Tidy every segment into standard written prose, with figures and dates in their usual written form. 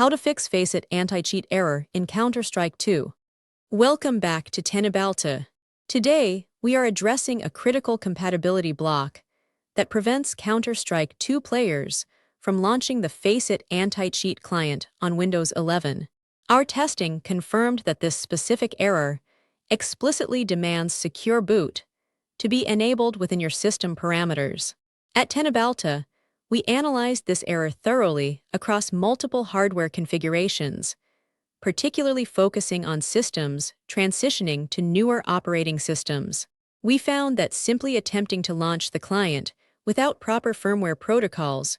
How to fix FACEIT Anti-Cheat error in Counter-Strike 2. Welcome back to Teknobalta. Today, we are addressing a critical compatibility block that prevents Counter-Strike 2 players from launching the FACEIT Anti-Cheat client on Windows 11. Our testing confirmed that this specific error explicitly demands Secure Boot to be enabled within your system parameters. At Teknobalta, we analyzed this error thoroughly across multiple hardware configurations, particularly focusing on systems transitioning to newer operating systems. We found that simply attempting to launch the client without proper firmware protocols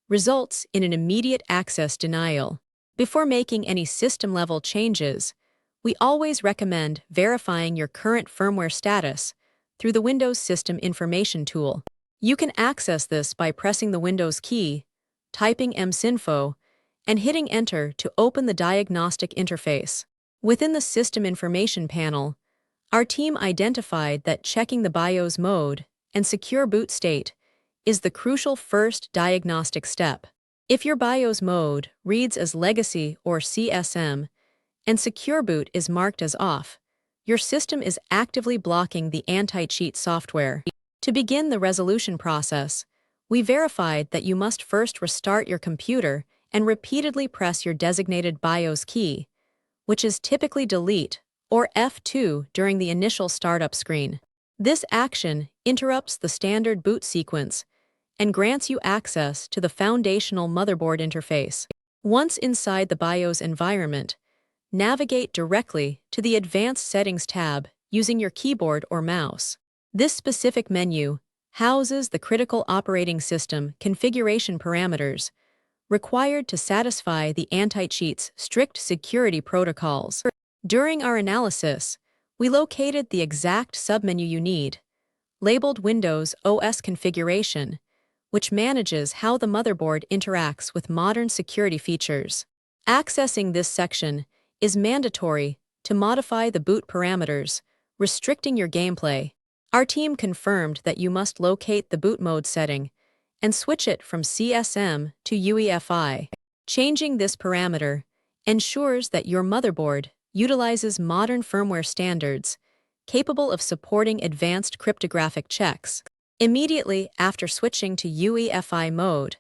results in an immediate access denial. Before making any system-level changes, we always recommend verifying your current firmware status through the Windows System Information tool. You can access this by pressing the Windows key, typing msinfo, and hitting Enter to open the diagnostic interface. Within the System Information panel, our team identified that checking the BIOS mode and Secure Boot state is the crucial first diagnostic step. If your BIOS mode reads as Legacy or CSM and Secure Boot is marked as off, your system is actively blocking the anti-cheat software. To begin the resolution process, we verified that you must first restart your computer and repeatedly press your designated BIOS key, which is typically Delete or F2 during the initial startup screen. This action interrupts the standard boot sequence and grants you access to the foundational motherboard interface. Once inside the BIOS environment, navigate directly to the Advanced Settings tab using your keyboard or mouse. This specific menu houses the critical operating system configuration parameters required to satisfy the anti-cheat's strict security protocols. During our analysis, we located the exact submenu you need, labeled Windows OS Configuration, which manages how the motherboard interacts with modern security features. Accessing this section is mandatory to modify the boot parameters, restricting your gameplay. Our team confirmed that you must locate the boot mode setting and switch it from CSM to UEFI. Changing this parameter ensures that your motherboard utilizes modern firmware standards capable of supporting advanced cryptographic checks. Immediately after switching to UEFI mode,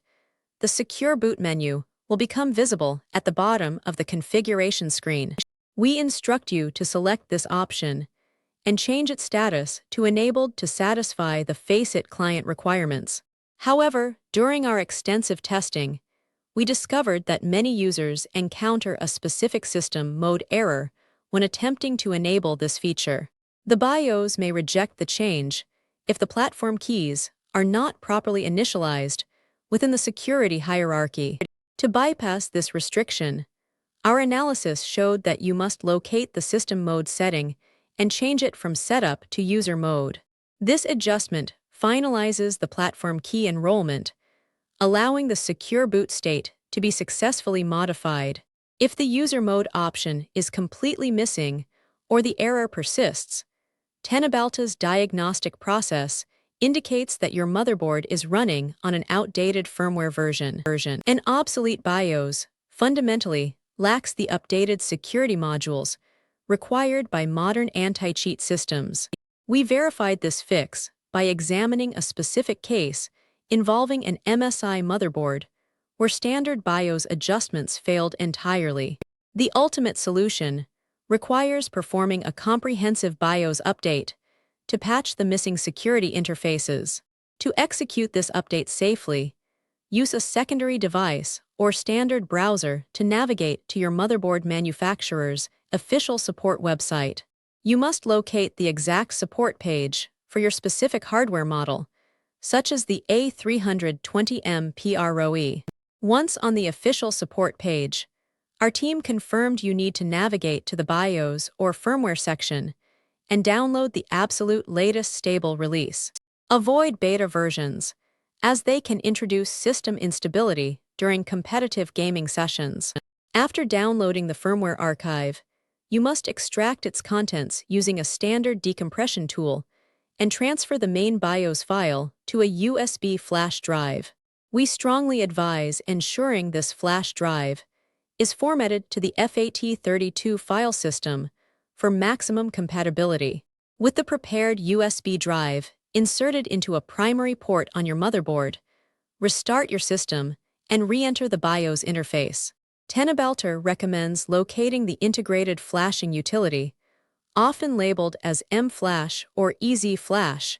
the Secure Boot menu will become visible at the bottom of the configuration screen. We instruct you to select this option and change its status to Enabled to satisfy the FACEIT client requirements. However, during our extensive testing, we discovered that many users encounter a specific system mode error when attempting to enable this feature. The BIOS may reject the change if the platform keys are not properly initialized within the security hierarchy. To bypass this restriction, our analysis showed that you must locate the system mode setting and change it from Setup to User mode. This adjustment finalizes the platform key enrollment, allowing the Secure Boot state to be successfully modified. If the User mode option is completely missing or the error persists, Teknobalta's diagnostic process indicates that your motherboard is running on an outdated firmware version. An obsolete BIOS fundamentally lacks the updated security modules required by modern anti-cheat systems. We verified this fix by examining a specific case involving an MSI motherboard where standard BIOS adjustments failed entirely. The ultimate solution requires performing a comprehensive BIOS update to patch the missing security interfaces. To execute this update safely, use a secondary device or standard browser to navigate to your motherboard manufacturer's official support website. You must locate the exact support page for your specific hardware model, such as the A320M PROE. Once on the official support page, our team confirmed you need to navigate to the BIOS or firmware section and download the absolute latest stable release. Avoid beta versions, as they can introduce system instability during competitive gaming sessions. After downloading the firmware archive, you must extract its contents using a standard decompression tool and transfer the main BIOS file to a USB flash drive. We strongly advise ensuring this flash drive is formatted to the FAT32 file system for maximum compatibility. With the prepared USB drive inserted into a primary port on your motherboard, restart your system and re-enter the BIOS interface. Teknobalta recommends locating the integrated flashing utility, often labeled as mFlash or EZ-Flash,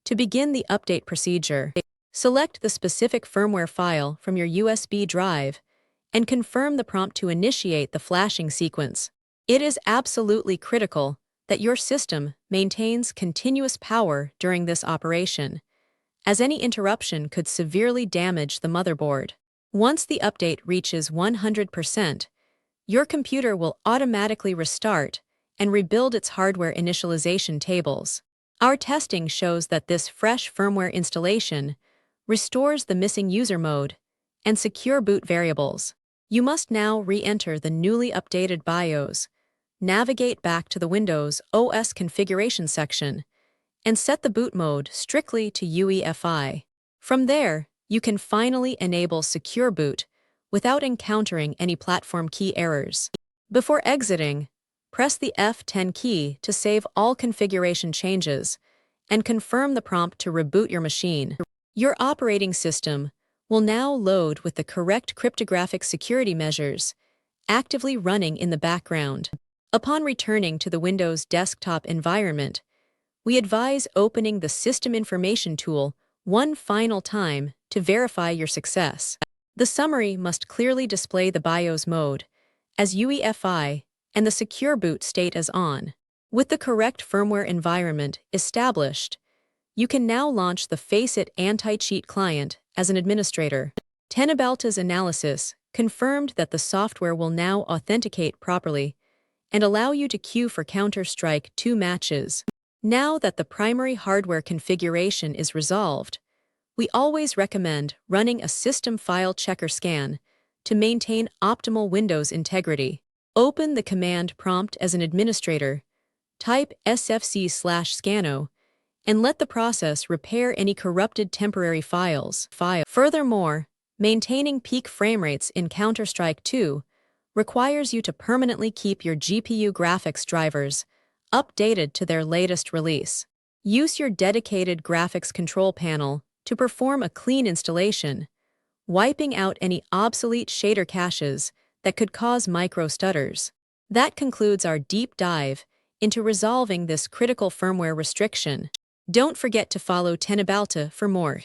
to begin the update procedure. Select the specific firmware file from your USB drive and confirm the prompt to initiate the flashing sequence. It is absolutely critical that your system maintains continuous power during this operation, as any interruption could severely damage the motherboard. Once the update reaches 100%, your computer will automatically restart and rebuild its hardware initialization tables. Our testing shows that this fresh firmware installation restores the missing user mode and secure boot variables. You must now re-enter the newly updated BIOS, navigate back to the Windows OS configuration section, and set the boot mode strictly to UEFI. From there, you can finally enable Secure Boot without encountering any platform key errors. Before exiting, press the F10 key to save all configuration changes and confirm the prompt to reboot your machine. Your operating system will now load with the correct cryptographic security measures actively running in the background. Upon returning to the Windows desktop environment, we advise opening the System Information tool one final time to verify your success. The summary must clearly display the BIOS mode as UEFI and the Secure Boot state as on. With the correct firmware environment established, you can now launch the FACEIT Anti-Cheat client as an administrator. Teknobalta's analysis confirmed that the software will now authenticate properly and allow you to queue for Counter-Strike 2 matches. Now that the primary hardware configuration is resolved, we always recommend running a system file checker scan to maintain optimal Windows integrity. Open the command prompt as an administrator, type sfc/scannow, and let the process repair any corrupted temporary files. Furthermore, maintaining peak frame rates in Counter-Strike 2 requires you to permanently keep your GPU graphics drivers updated to their latest release. Use your dedicated graphics control panel to perform a clean installation, wiping out any obsolete shader caches that could cause micro stutters. That concludes our deep dive into resolving this critical firmware restriction. Don't forget to follow Teknobalta for more.